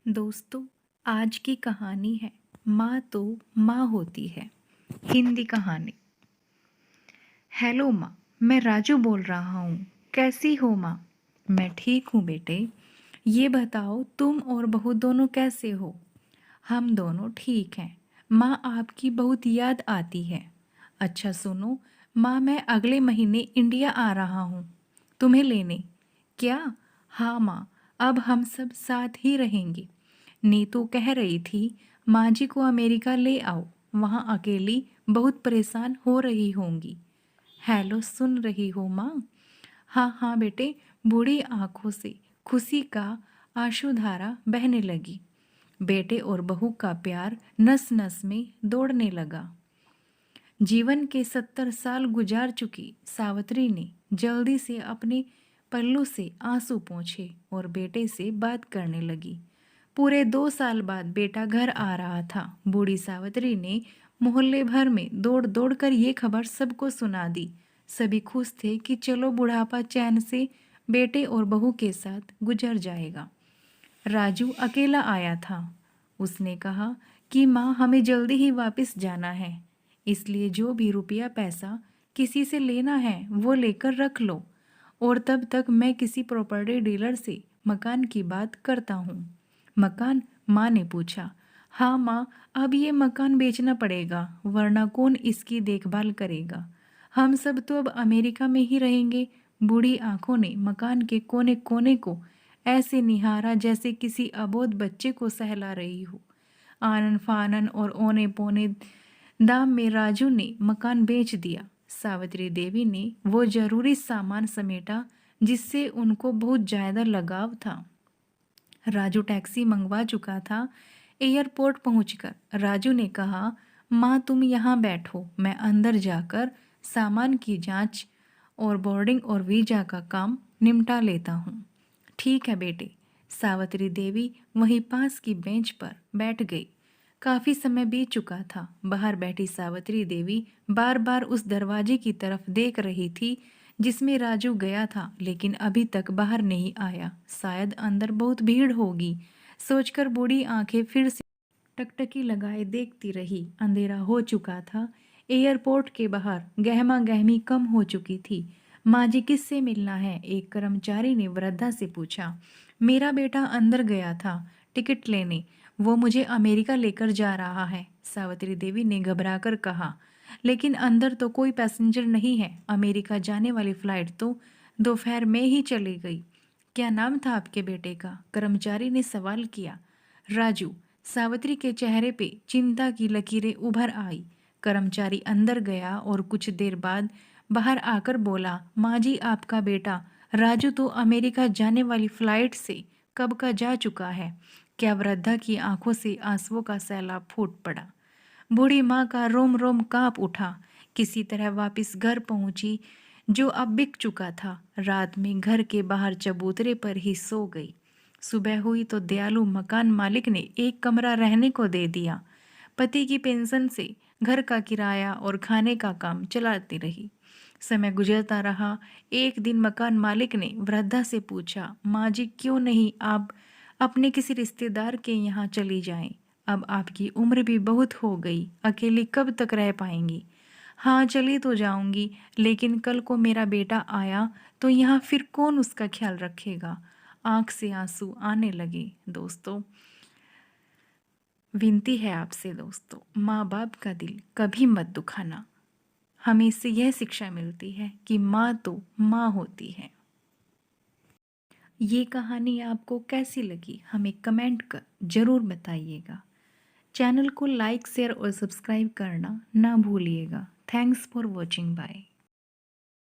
दोस्तों, आज की कहानी है माँ तो माँ होती है। हिंदी कहानी। हेलो माँ, मैं राजू बोल रहा हूँ। कैसी हो माँ? मैं ठीक हूँ बेटे। ये बताओ तुम और बहू दोनों कैसे हो? हम दोनों ठीक हैं। माँ आपकी बहुत याद आती है। अच्छा सुनो माँ, मैं अगले महीने इंडिया आ रहा हूँ तुम्हें लेने। क्या? हाँ माँ, अब हम सब साथ ही रहेंगे। नीतू कह रही थी माँ जी को अमेरिका ले आओ, वहाँ अकेली बहुत परेशान हो रही होंगी। हेलो, सुन रही हो माँ? हाँ हाँ बेटे। बूढ़ी आंखों से खुशी का आंसुधारा बहने लगी। बेटे और बहू का प्यार नस नस में दौड़ने लगा। जीवन के 70 साल गुजार चुकी सावित्री ने जल्दी से अपने पल्लू से आंसू पोंछे और बेटे से बात करने लगी। पूरे 2 साल बाद बेटा घर आ रहा था। बूढ़ी सावित्री ने मोहल्ले भर में दौड़ दौड़ कर ये खबर सबको सुना दी। सभी खुश थे कि चलो बुढ़ापा चैन से बेटे और बहू के साथ गुजर जाएगा। राजू अकेला आया था। उसने कहा कि माँ, हमें जल्दी ही वापस जाना है, इसलिए जो भी रुपया पैसा किसी से लेना है वो लेकर रख लो, और तब तक मैं किसी प्रॉपर्टी डीलर से मकान की बात करता हूँ। मकान? माँ ने पूछा। हाँ माँ, अब ये मकान बेचना पड़ेगा, वरना कौन इसकी देखभाल करेगा? हम सब तो अब अमेरिका में ही रहेंगे। बूढ़ी आंखों ने मकान के कोने कोने को ऐसे निहारा जैसे किसी अबोध बच्चे को सहला रही हो। आनन फानन और ओने पोने दाम में राजू ने मकान बेच दिया। सावित्री देवी ने वो जरूरी सामान समेटा जिससे उनको बहुत ज्यादा लगाव था। राजू टैक्सी मंगवा चुका था। एयरपोर्ट पहुंचकर राजू ने कहा, माँ तुम यहाँ बैठो, मैं अंदर जाकर सामान की जांच और बोर्डिंग और वीजा का काम निपटा लेता हूँ। ठीक है बेटे। सावित्री देवी वहीं पास की बेंच पर बैठ गई। काफी समय बीत चुका था। बाहर बैठी सावित्री देवी बार बार उस दरवाजे की तरफ देख रही थी जिसमें राजू गया था, लेकिन अभी तक बाहर नहीं आया। शायद अंदर बहुत भीड़ होगी, सोचकर बूढ़ी आंखें फिर से टकटकी लगाए देखती रही। अंधेरा हो चुका था। एयरपोर्ट के बाहर गहमा गहमी कम हो चुकी थी। माँ जी किससे मिलना है? एक कर्मचारी ने वृद्धा से पूछा। मेरा बेटा अंदर गया था टिकट लेने, वो मुझे अमेरिका लेकर जा रहा है, सावित्री देवी ने घबराकर कहा। लेकिन अंदर तो कोई पैसेंजर नहीं है, अमेरिका जाने वाली फ्लाइट तो दोपहर में ही चली गई। क्या नाम था आपके बेटे का? कर्मचारी ने सवाल किया। राजू। सावित्री के चेहरे पे चिंता की लकीरें उभर आई। कर्मचारी अंदर गया और कुछ देर बाद बाहर आकर बोला, माँ जी आपका बेटा राजू तो अमेरिका जाने वाली फ्लाइट से कब का जा चुका है। क्या? वृद्धा की आंखों से आंसुओं का सैलाब फूट पड़ा। बूढ़ी माँ का रोम रोम कांप उठा। किसी तरह वापस घर पहुंची जो अब बिक चुका था। रात में घर के बाहर चबूतरे पर ही सो गई। सुबह हुई तो दयालु मकान मालिक ने एक कमरा रहने को दे दिया। पति की पेंशन से घर का किराया और खाने का काम चलाती रही। समय गुजरता रहा। एक दिन मकान मालिक ने वृद्धा से पूछा, माँ जी क्यों नहीं आप अपने किसी रिश्तेदार के यहाँ चली जाएं? अब आपकी उम्र भी बहुत हो गई, अकेली कब तक रह पाएंगी? हाँ चली तो जाऊंगी, लेकिन कल को मेरा बेटा आया तो यहाँ फिर कौन उसका ख्याल रखेगा? आंख से आंसू आने लगे। दोस्तों, विनती है आपसे दोस्तों, माँ बाप का दिल कभी मत दुखाना। हमें इससे यह शिक्षा मिलती है कि माँ तो माँ होती है। ये कहानी आपको कैसी लगी हमें कमेंट कर जरूर बताइएगा। चैनल को लाइक शेयर और सब्सक्राइब करना ना भूलिएगा। Thanks for watching. बाय।